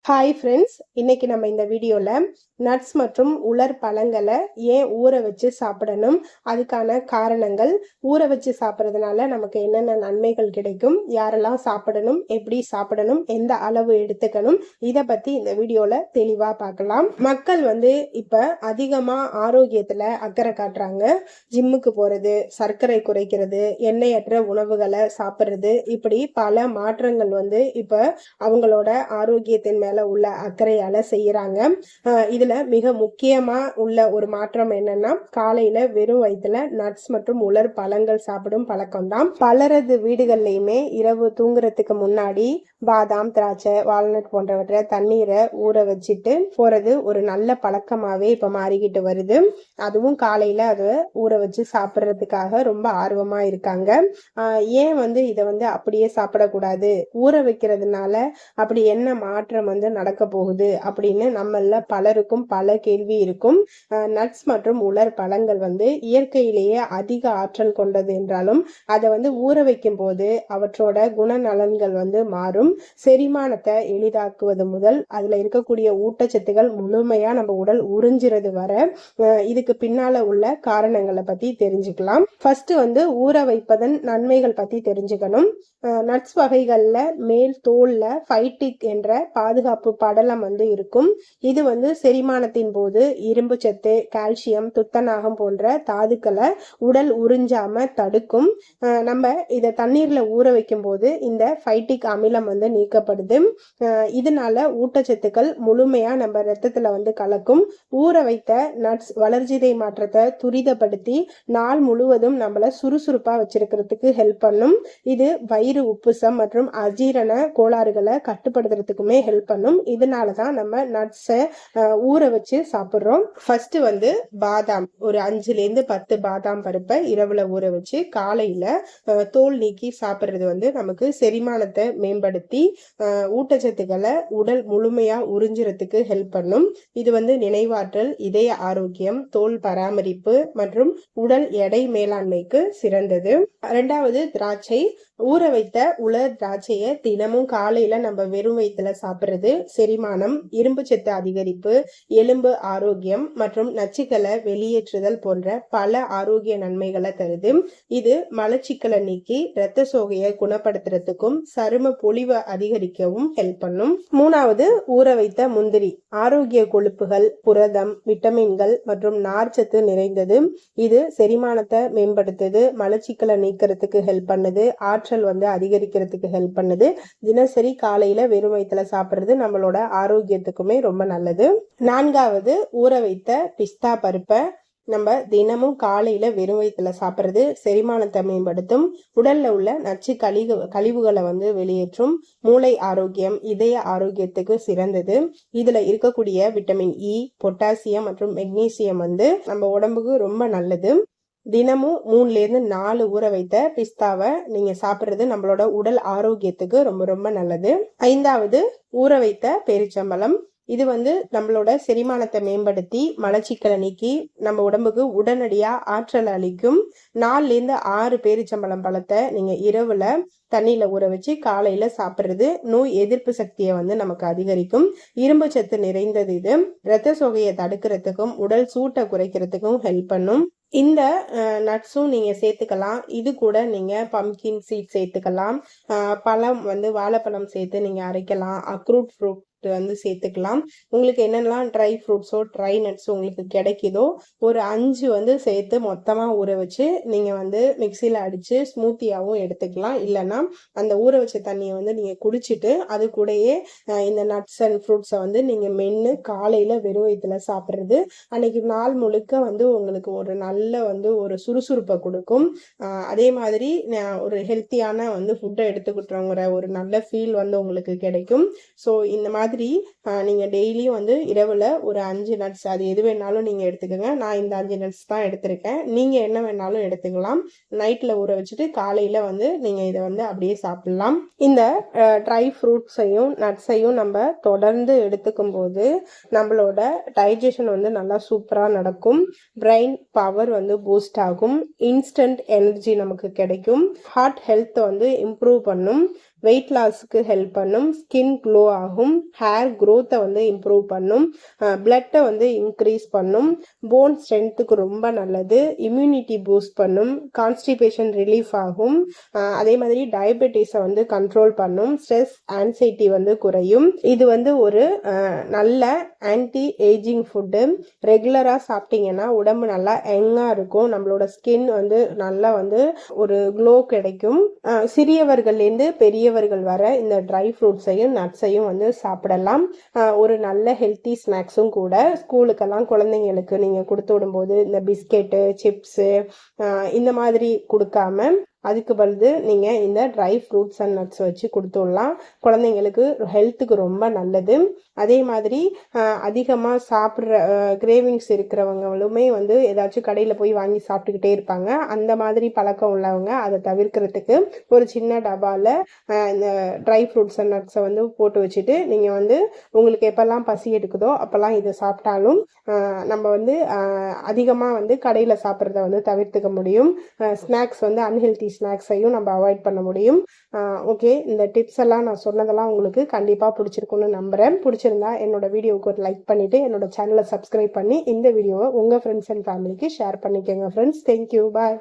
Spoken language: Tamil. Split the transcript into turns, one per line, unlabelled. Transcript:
ஹாய் ஃப்ரெண்ட்ஸ், இன்னைக்கு நம்ம இந்த வீடியோவில் நட்ஸ் மற்றும் உலர் பழங்களை ஏன் ஊற வச்சு சாப்பிடணும், அதுக்கான காரணங்கள், ஊற வச்சு சாப்பிட்றதுனால நமக்கு என்னென்ன நன்மைகள் கிடைக்கும், யாரெல்லாம் சாப்பிடணும், எப்படி சாப்பிடணும், எந்த அளவு எடுத்துக்கணும், இதை பற்றி இந்த வீடியோவில் தெளிவாக பார்க்கலாம். மக்கள் இப்போ அதிகமாக ஆரோக்கியத்தில் அக்கறை காட்டுறாங்க. ஜிம்முக்கு போகிறது, சர்க்கரை குறைக்கிறது, எண்ணெயற்ற உணவுகளை சாப்பிட்றது, இப்படி பல மாற்றங்கள் இப்போ அவங்களோட ஆரோக்கியத்தின் மேல உள்ள அக்கறையால செய்யறாங்க. இதுல மிக முக்கியமா உள்ள ஒரு மாற்றம் என்னன்னா, காலையில வெறும் வயிற்றுல நட்ஸ் மற்றும் உலர் பழங்கள் சாப்பிடும் பழக்கம் தான். பலரது வீடுகள்லயுமே இரவு தூங்குறதுக்கு முன்னாடி பாதாம், திராட்சை, வால்நட் போன்றவற்றை தண்ணீரை ஊற வச்சுட்டு போறது ஒரு நல்ல பழக்கமாவே இப்ப மாறிக்கிட்டு வருது. அதுவும் காலையில அதை ஊற வச்சு சாப்பிட்றதுக்காக ரொம்ப ஆர்வமா இருக்காங்க. ஏன் இதை அப்படியே சாப்பிடக்கூடாது, ஊற வைக்கிறதுனால அப்படி என்ன மாற்றம் நடக்க போகுது அப்படின்னு நம்மள பலருக்கும் பல கேள்வி இருக்கும். நட்ஸ் மற்றும் உலர் பழங்கள் இயற்கையிலேயே அதிக ஆற்றல் கொண்டது என்றாலும் அதை ஊற வைக்கும் போது அவற்றோட குணநலன்கள் மாறும். செரிமானத்தை எளிதாக்குவது முதல் அதுல இருக்கக்கூடிய ஊட்டச்சத்துக்கள் முழுமையா நம்ம உடல் உறிஞ்சிறது வர இதுக்கு பின்னால உள்ள காரணங்களை பத்தி தெரிஞ்சுக்கலாம். ஃபர்ஸ்ட் ஊற வைப்பதன் நன்மைகள் பத்தி தெரிஞ்சுக்கணும். நட்ஸ் வகைகள்ல மேல் தோல்ல ஃபைட்டிக் என்ற பாதுகாப்பு படலம் இருக்கும். இது செரிமானத்தின் போது இரும்பு சத்து, கால்சியம், துத்தநாகம் போன்ற தாதுக்களை உடல் உறிஞ்சாம தடுக்கும். நம்ம இதை தண்ணீர்ல ஊற வைக்கும் போது இந்த ஃபைட்டிக் அமிலம் நீக்கப்படுது. இதனால ஊட்டச்சத்துக்கள் முழுமையா நம்ம ரத்தத்துல கலக்கும். ஊற வைத்த நட்ஸ் வளர்சிதை மாற்றத்தை துரிதப்படுத்தி நாள் முழுவதும் நம்மள சுறுசுறுப்பா வச்சிருக்கிறதுக்கு ஹெல்ப் பண்ணும். இது வயிறு உப்புசம் மற்றும் அஜீரண கோளாறுகளை கட்டுப்படுத்துறதுக்குமே ஹெல்ப் பண்ணும். இதனாலதான் நம்ம நட்ஸை ஊற வச்சு சாப்பிட்றோம். ஃபர்ஸ்ட் பாதாம், ஒரு 5-10 பாதாம் பருப்பை இரவுல ஊற வச்சு காலையில தோல் நீக்கி சாப்பிட்றது நமக்கு செரிமானத்தை மேம்படுத்தி ஊட்டச்சத்துக்களை உடல் முழுமையா உறிஞ்சுறதுக்கு ஹெல்ப் பண்ணும். இது நினைவாற்றல், இதய ஆரோக்கியம், தோல் பராமரிப்பு மற்றும் உடல் எடை மேலாண்மைக்கு சிறந்தது. 2வது திராட்சை. ஊற வைத்த உலர் திராட்சையை தினமும் காலையில நம்ம வெறும் வயிற்றுல சாப்பிட்றது செரிமானம், இரும்பு சத்து அதிகரிப்பு, எலும்பு ஆரோக்கியம் மற்றும் நச்சுக்களை வெளியேற்றுதல் போன்ற பல ஆரோக்கிய நன்மைகளை தருது. இது மலச்சிக்கலை நீக்கி இரத்த சோகையை குணப்படுத்துறதுக்கும் சரும பொலிவை அதிகரிக்கவும் ஹெல்ப் பண்ணும். 3வது ஊற வைத்த முந்திரி. ஆரோக்கிய கொழுப்புகள், புரதம், விட்டமின்கள் மற்றும் நார்ச்சத்து நிறைந்தது. இது செரிமானத்தை மேம்படுத்துது, மலச்சிக்கலை நீக்கிறதுக்கு ஹெல்ப் பண்ணுது, ஆற்றல் அதிகரிக்கிறதுக்கு ஹெல்ப் பண்ணுது. தினசரி காலையில வெறும் வயிற்றுல சாப்பிடுறது நம்மளோட ஆரோக்கியத்துக்குமே ரொம்ப நல்லது. 4வது ஊற வைத்த பிஸ்தா பருப்பை நம்ம தினமும் காலையில வெறும் வயிற்றுல சாப்பிட்றது செரிமானத்தை மேம்படுத்தும், உடல்ல உள்ள நச்சு கழிவுகளை வெளியேற்றும், மூளை ஆரோக்கியம், இதய ஆரோக்கியத்துக்கு சிறந்தது. இதுல இருக்கக்கூடிய விட்டமின் இ, பொட்டாசியம் மற்றும் மெக்னீசியம் நம்ம உடம்புக்கு ரொம்ப நல்லது. தினமும் 3-4 ஊற வைத்த பிஸ்தாவை நீங்க சாப்பிட்றது நம்மளோட உடல் ஆரோக்கியத்துக்கு ரொம்ப ரொம்ப நல்லது. 5வது ஊற வைத்த பேரிச்சம்பழம். இது நம்மளோட செரிமானத்தை மேம்படுத்தி மலச்சிக்கலை நீக்கி நம்ம உடம்புக்கு உடனடியா ஆற்றல் அளிக்கும். 4-6 பேரிச்சம்பழம் பழத்தை நீங்க இரவுல தண்ணியில ஊற வச்சு காலையில சாப்பிட்றது நோய் எதிர்ப்பு சக்தியை நமக்கு அதிகரிக்கும். இரும்பு சத்து நிறைந்தது. இது இரத்த சோகையை தடுக்கிறதுக்கும் உடல் சூட்டை குறைக்கிறதுக்கும் ஹெல்ப் பண்ணும். இந்த நட்ஸும் நீங்க சேர்த்துக்கலாம். இது கூட நீங்க பம்கின் சீட் சேர்த்துக்கலாம். பழம் வாழைப்பழம் சேர்த்து நீங்க அரைக்கலாம். அக்ரூட் ஃப்ரூட் சேர்த்துக்கலாம். உங்களுக்கு என்னெல்லாம் ட்ரை ஃப்ரூட்ஸோ ட்ரை நட்ஸோ உங்களுக்கு கிடைக்குதோ ஒரு 5 சேர்த்து மொத்தமா ஊற வச்சு நீங்க மிக்சியில அடிச்சு ஸ்மூத்தியாவும் எடுத்துக்கலாம். இல்லைன்னா அந்த ஊற வச்ச தண்ணியை நீங்க குடிச்சிட்டு அது கூடயே இந்த நட்ஸ் அண்ட் ஃப்ரூட்ஸை நீங்க மென்னு காலையில வெறும் வயிற்றுல சாப்பிட்றது அன்னைக்கு நாள் முழுக்க உங்களுக்கு ஒரு நல்ல ஒரு சுறுசுறுப்பை கொடுக்கும். அதே மாதிரி ஒரு ஹெல்த்தியான ஃபுட்டை எடுத்துக்கிட்டோங்கிற ஒரு நல்ல ஃபீல் உங்களுக்கு கிடைக்கும். ஸோ இந்த மாதிரி நீங்க டெய்லியும் இரவுல ஒரு 5 நட்ஸ், அது எது வேணாலும் நீங்க எடுத்துக்கோங்க. நான் இந்த 5 நட்ஸ் தான் எடுத்திருக்கேன். நீங்க என்ன வேணாலும் எடுத்துக்கலாம். நைட்ல ஊற வச்சுட்டு காலையில நீங்க இதை அப்படியே சாப்பிடலாம். இந்த ட்ரை ஃப்ரூட்ஸையும் நட்ஸையும் நம்ம தொடர்ந்து எடுத்துக்கும் போது நம்மளோட டைஜஷன் நல்லா சூப்பரா நடக்கும். பிரெயின் பவர் பூஸ்ட் ஆகும். இன்ஸ்டன்ட் எனர்ஜி நமக்கு கிடைக்கும். ஹார்ட் ஹெல்த் இம்ப்ரூவ் பண்ணும். வெயிட் லாஸ்க்கு ஹெல்ப் பண்ணும், ஸ்கின் க்ளோ ஆகும், ஹேர் க்ரோத்தை வந்து இம்ப்ரூவ் பண்ணும், பிளட்டை வந்து இன்க்ரீஸ் பண்ணும், போன் ஸ்ட்ரென்த்துக்கு ரொம்ப நல்லது, இம்யூனிட்டி பூஸ்ட் பண்ணும், கான்ஸ்டிபேஷன் ரிலீஃப் ஆகும், அதே மாதிரி டயபெட்டிஸை வந்து கண்ட்ரோல் பண்ணும், ஸ்ட்ரெஸ் ஆன்சைட்டி வந்து குறையும். இது வந்து ஒரு நல்ல ஆன்டி ஏஜிங் ஃபுட்டு. ரெகுலராக சாப்பிட்டீங்கன்னா உடம்பு நல்லா யங்காக இருக்கும், நம்மளோட ஸ்கின் வந்து நல்லா வந்து ஒரு க்ளோ கிடைக்கும். சிறியவர்கள்லேருந்து பெரியவர்கள் வர இந்த ட்ரை ஃப்ரூட்ஸையும் நட்ஸையும் வந்து சாப்பிடலாம். ஒரு நல்ல ஹெல்த்தி ஸ்நாக்ஸும் கூட. ஸ்கூலுக்கெல்லாம் குழந்தைங்களுக்கு நீங்கள் கொடுத்து விடும்போது இந்த பிஸ்கெட்டு, சிப்ஸு இந்த மாதிரி கொடுக்காம அதுக்கு பதில் நீங்கள் இந்த ட்ரை ஃப்ரூட்ஸ் அண்ட் நட்ஸ் வச்சு கொடுத்து விடலாம். குழந்தைங்களுக்கு ஹெல்த்துக்கு ரொம்ப நல்லது. அதே மாதிரி அதிகமாக சாப்பிட்ற கிரேவிங்ஸ் இருக்கிறவங்களுமே வந்து ஏதாச்சும் கடையில் போய் வாங்கி சாப்பிட்டுக்கிட்டே இருப்பாங்க. அந்த மாதிரி பழக்கம் உள்ளவங்க அதை தவிர்க்கிறதுக்கு ஒரு சின்ன டப்பாவில் இந்த ட்ரை ஃப்ரூட்ஸ் அண்ட் நட்ஸை வந்து போட்டு வச்சுட்டு நீங்கள் வந்து உங்களுக்கு எப்போல்லாம் பசி எடுக்குதோ அப்போல்லாம் இதை சாப்பிட்டாலும் நம்ம வந்து அதிகமாக வந்து கடையில் சாப்பிட்றத வந்து தவிர்த்துக்க முடியும். ஸ்நாக்ஸ் வந்து அன்ஹெல்தி ஸ்நாக்ஸையும் நம்ம அவாய்ட் பண்ண முடியும். ஓகே, இந்த டிப்ஸ் எல்லாம் நான் சொன்னதெல்லாம் உங்களுக்கு கண்டிப்பாக பிடிச்சிருக்குன்னு நம்புகிறேன். பிடிச்சிருந்தா என்னோட வீடியோவுக்கு ஒரு லைக் பண்ணிவிட்டு என்னோட சேனலை சப்ஸ்கிரைப் பண்ணி இந்த வீடியோவை உங்கள் ஃப்ரெண்ட்ஸ் அண்ட் ஃபேமிலிக்கு ஷேர் பண்ணிக்கோங்க ஃப்ரெண்ட்ஸ். தேங்க்யூ, பாய்.